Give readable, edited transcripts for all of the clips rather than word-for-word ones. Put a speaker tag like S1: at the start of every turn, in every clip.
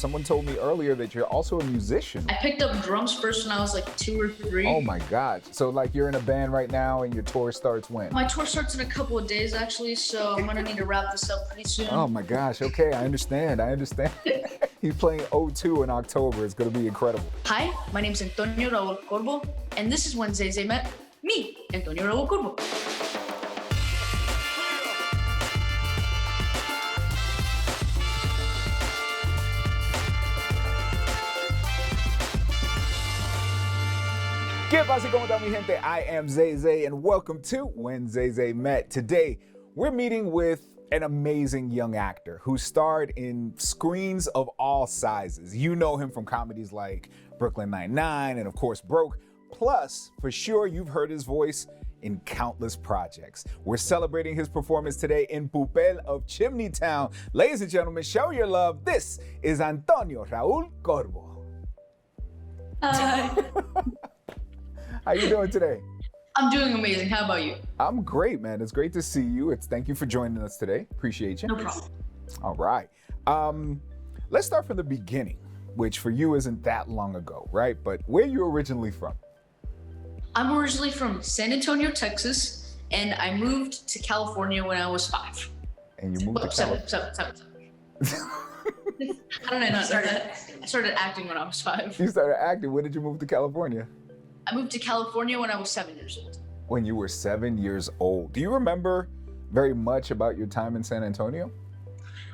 S1: Someone told me earlier that you're also a musician.
S2: I picked up drums first when I was like 2 or 3.
S1: Oh my gosh. So like you're in a band right now and your tour starts when?
S2: My tour starts in a couple of days actually, so I'm gonna need to wrap this up pretty soon.
S1: Oh my gosh. Okay, I understand. He's playing O2 in October. It's gonna be incredible.
S2: Hi, my name's Antonio Raul Corbo, and this is When Zay Zay Met. Me, Antonio Raul Corbo.
S1: ¿Qué pasa y cómo está mi gente? I am Zay Zay and welcome to When Zay Zay Met. Today, we're meeting with an amazing young actor who starred in screens of all sizes. You know him from comedies like Brooklyn Nine-Nine and of course Broke. Plus, for sure, you've heard his voice in countless projects. We're celebrating his performance today in Poupelle of Chimney Town. Ladies and gentlemen, show your love. This is Antonio Raul Corbo.
S2: Hi.
S1: How you doing today?
S2: I'm doing amazing. How about you?
S1: I'm great, man. It's great to see you. Thank you for joining us today. Appreciate you.
S2: No problem.
S1: All right. Let's start from the beginning, which for you isn't that long ago, right? But where are you originally from?
S2: I'm originally from San Antonio, Texas, and I moved to California when I was 5.
S1: And you moved to
S2: Seven.
S1: California.
S2: How did I not know that? I started acting when I was 5.
S1: You started acting. When did you move to California?
S2: I moved to California when I was 7 years old.
S1: When you were 7 years old. Do you remember very much about your time in San Antonio?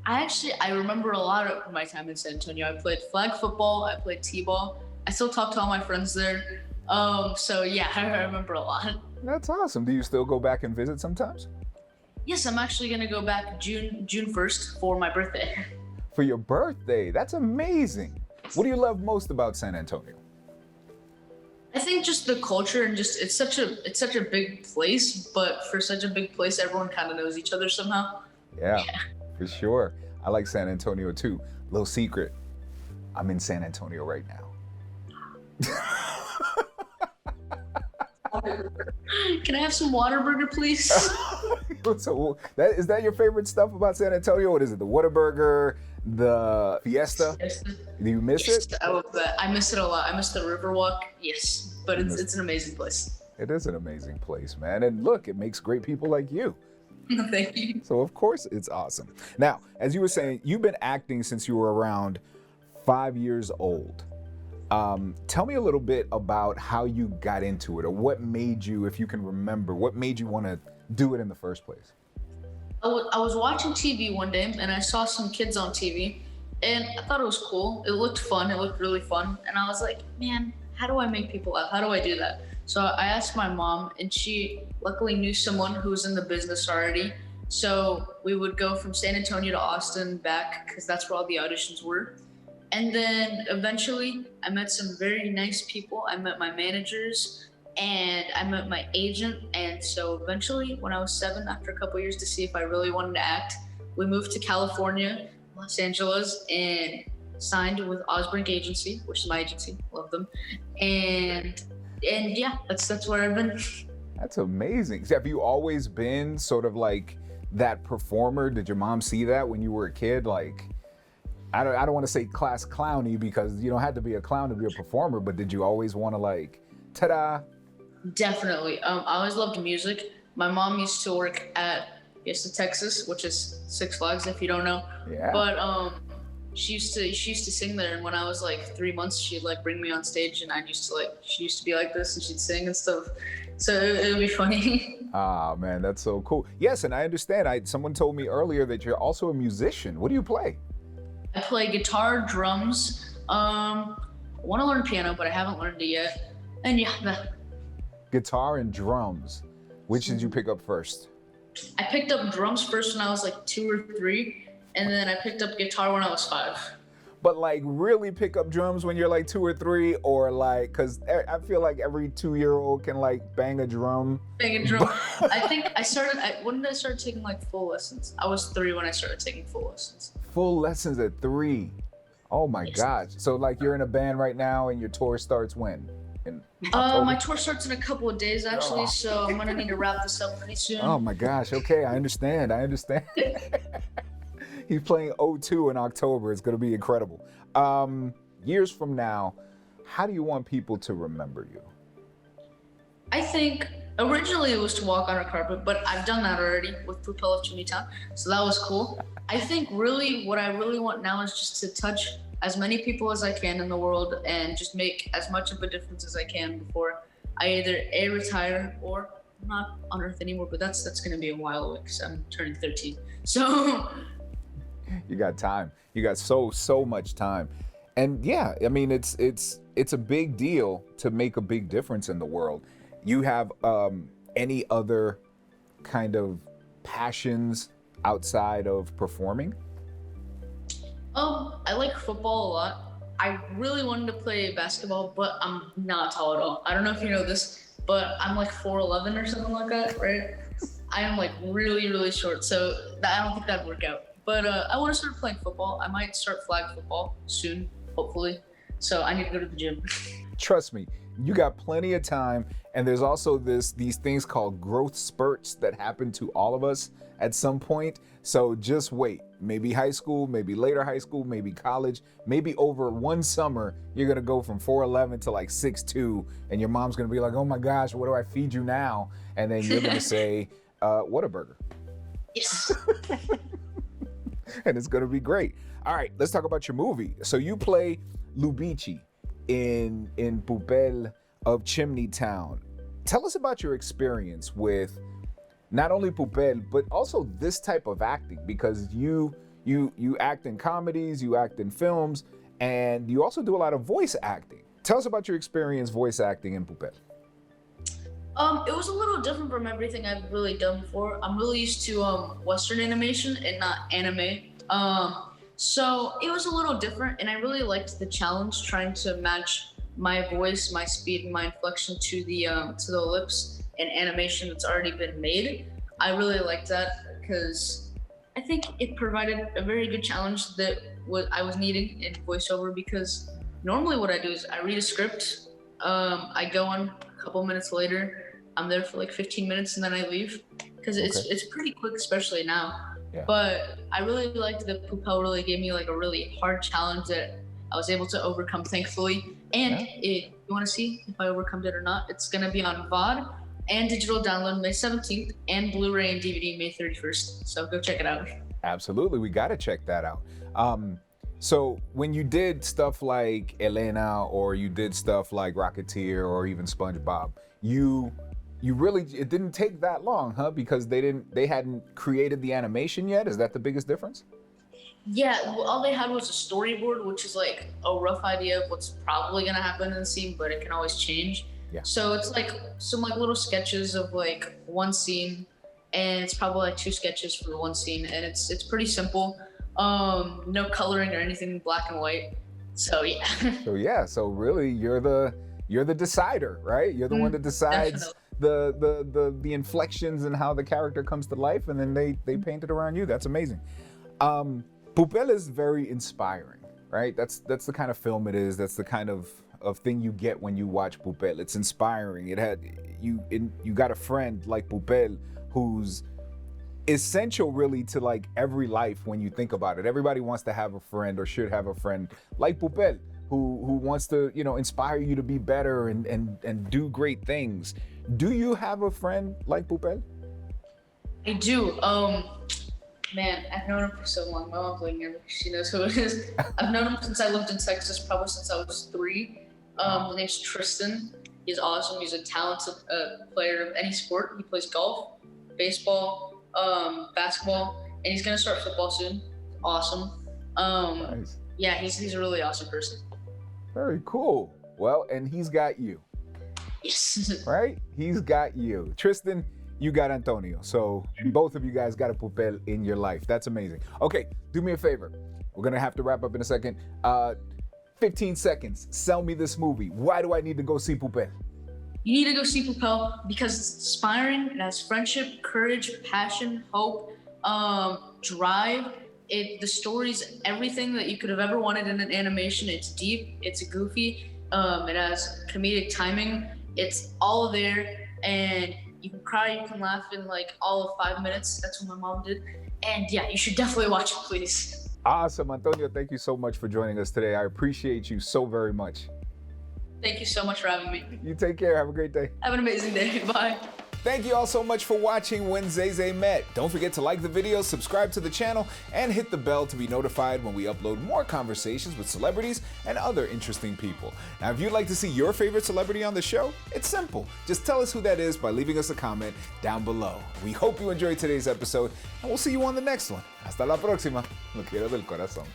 S2: I remember a lot of my time in San Antonio. I played flag football, I played t-ball. I still talk to all my friends there. So yeah, I remember a lot.
S1: That's awesome. Do you still go back and visit sometimes?
S2: Yes, I'm actually gonna go back June 1st for my birthday.
S1: For your birthday? That's amazing. What do you love most about San Antonio?
S2: I think just the culture and just it's such a big place, but for such a big place, everyone kind of knows each other somehow.
S1: Yeah, for sure. I like San Antonio too. Little secret, I'm in San Antonio right now.
S2: Can I have some Whataburger, please?
S1: So is that your favorite stuff about San Antonio? What is it? The Whataburger, the Fiesta?
S2: Yes.
S1: Do you miss it?
S2: I love that. I miss it a lot. I miss the Riverwalk. Yes, but it's an amazing place.
S1: It is an amazing place, man. And look, it makes great people like you.
S2: Thank you.
S1: So of course it's awesome. Now, as you were saying, you've been acting since you were around 5 years old. Tell me a little bit about how you got into it, or what made you, if you can remember, what made you want to do it in the first place?
S2: I was watching TV one day and I saw some kids on TV and I thought it was cool. It looked fun. It looked really fun. And I was like, man, how do I make people laugh? How do I do that? So I asked my mom and she luckily knew someone who was in the business already. So we would go from San Antonio to Austin back because that's where all the auditions were. And then eventually I met some very nice people. I met my managers and I met my agent. And so eventually when I was 7, after a couple years to see if I really wanted to act, we moved to California, Los Angeles, and signed with Osbrink Agency, which is my agency. Love them. And yeah, that's where I've been.
S1: That's amazing. Have you always been sort of like that performer? Did your mom see that when you were a kid? Like, I don't want to say class clowny because you don't have to be a clown to be a performer, but did you always want to like, ta-da?
S2: Definitely. I always loved music. My mom used to work at Fiesta, Texas, which is Six Flags if you don't know.
S1: Yeah.
S2: But she used to sing there, and when I was like 3 months, she'd like bring me on stage, and she used to be like this, and she'd sing and stuff. So it would be funny.
S1: Ah, man, that's so cool. Yes, and I understand. Someone told me earlier that you're also a musician. What do you play?
S2: I play guitar, drums. I want to learn piano, but I haven't learned it yet. And yeah,
S1: Guitar and drums. Which did you pick up first?
S2: I picked up drums first when I was like 2 or 3, and then I picked up guitar when I was 5.
S1: But like really pick up drums when you're like 2 or 3, or like, cause I feel like every 2-year-old can like bang a drum.
S2: Bang a drum. I think when did I start taking like full lessons? I was 3 when I started taking full lessons.
S1: Full lessons at 3. Oh my gosh. So like you're in a band right now and your tour starts when? In October?
S2: My tour starts in a couple of days actually, so I'm gonna need to wrap this up pretty soon.
S1: Oh my gosh. Okay, I understand. He's playing O2 in October. It's gonna be incredible. Years from now, how do you want people to remember you?
S2: I think originally it was to walk on a carpet, but I've done that already with Poupelle of Chimney Town, so that was cool. I think really what I really want now is just to touch as many people as I can in the world and just make as much of a difference as I can before I either A, retire, or I'm not on Earth anymore, but that's going to be a while away because I'm turning 13. So
S1: You got time. You got so much time. And yeah, I mean, it's a big deal to make a big difference in the world. You have any other kind of passions outside of performing?
S2: I like football a lot. I really wanted to play basketball, but I'm not tall at all. I don't know if you know this, but I'm like 4'11" or something like that, right? I am like really, really short, so I don't think that'd work out. But I want to start playing football. I might start flag football soon, hopefully. So I need to go to the gym.
S1: Trust me, you got plenty of time. And there's also these things called growth spurts that happen to all of us at some point. So just wait. Maybe high school, maybe later high school, maybe college, maybe over one summer, you're gonna go from 4'11" to like 6'2", and your mom's gonna be like, oh my gosh, what do I feed you now? And then you're gonna say, Whataburger.
S2: Yes.
S1: And it's gonna be great. All right, let's talk about your movie. So you play Lubicchi in Poupelle of Chimney Town. Tell us about your experience with not only Poupelle, but also this type of acting, because you act in comedies, you act in films, and you also do a lot of voice acting. Tell us about your experience voice acting in Poupelle.
S2: It was a little different from everything I've really done before. I'm really used to Western animation and not anime. So it was a little different, and I really liked the challenge trying to match my voice, my speed, and my inflection to the lips and animation that's already been made. I really liked that because I think it provided a very good challenge that I was needing in voiceover, because normally what I do is I read a script, I go on a couple minutes later, I'm there for like 15 minutes and then I leave, because it's pretty quick, especially now. Yeah. But I really liked that Poupelle really gave me like a really hard challenge that I was able to overcome, thankfully. And if you want to see if I overcome it or not, it's going to be on VOD and digital download May 17th and Blu-ray and DVD May 31st. So go check it out. Absolutely. We got to check that out.
S1: So when you did stuff like Elena, or you did stuff like Rocketeer, or even SpongeBob, you really, it didn't take that long, huh? Because they hadn't created the animation yet. Is that the biggest difference?
S2: Yeah, well, all they had was a storyboard, which is like a rough idea of what's probably gonna happen in the scene, but it can always change. Yeah. So it's like some like little sketches of like one scene, and it's probably like 2 sketches for one scene, and it's pretty simple. No coloring or anything, black and white. So yeah. So really, you're the decider, right? You're the one that decides the inflections and how the character comes to life, and then they paint it around you. That's amazing. Poupelle is very inspiring, right? That's the kind of film it is. That's the kind of thing you get when you watch Poupelle. It's inspiring. You got a friend like Poupelle who's essential really to like every life when you think about it. Everybody wants to have a friend, or should have a friend like Poupelle who wants to, inspire you to be better and do great things. Do you have a friend like Poupelle? I do. Man, I've known him for so long. My mom's like, she knows who it is. I've known him since I lived in Texas, probably since I was 3. His name's Tristan. He's awesome. He's a talented player of any sport. He plays golf, baseball, basketball, and he's gonna start football soon. Awesome. Nice. Yeah, he's a really awesome person.
S1: Very cool. Well, and he's got you.
S2: Yes.
S1: Right? He's got you. Tristan, you got Antonio. So both of you guys got a Poupelle in your life. That's amazing. Okay, do me a favor. We're going to have to wrap up in a second. 15 seconds. Sell me this movie. Why do I need to go see Poupelle?
S2: You need to go see Poupelle because it's inspiring. It has friendship, courage, passion, hope, drive. The story's everything that you could have ever wanted in an animation. It's deep. It's goofy. It has comedic timing. It's all there, and you can cry, you can laugh in like all of 5 minutes. That's what my mom did. And yeah, you should definitely watch it, please.
S1: Awesome. Antonio, thank you so much for joining us today. I appreciate you so very much.
S2: Thank you so much for having me.
S1: You take care. Have a great day.
S2: Have an amazing day. Bye.
S1: Thank you all so much for watching When Zay Zay Met. Don't forget to like the video, subscribe to the channel, and hit the bell to be notified when we upload more conversations with celebrities and other interesting people. Now, if you'd like to see your favorite celebrity on the show, it's simple. Just tell us who that is by leaving us a comment down below. We hope you enjoyed today's episode, and we'll see you on the next one. Hasta la próxima. Lo quiero del corazón.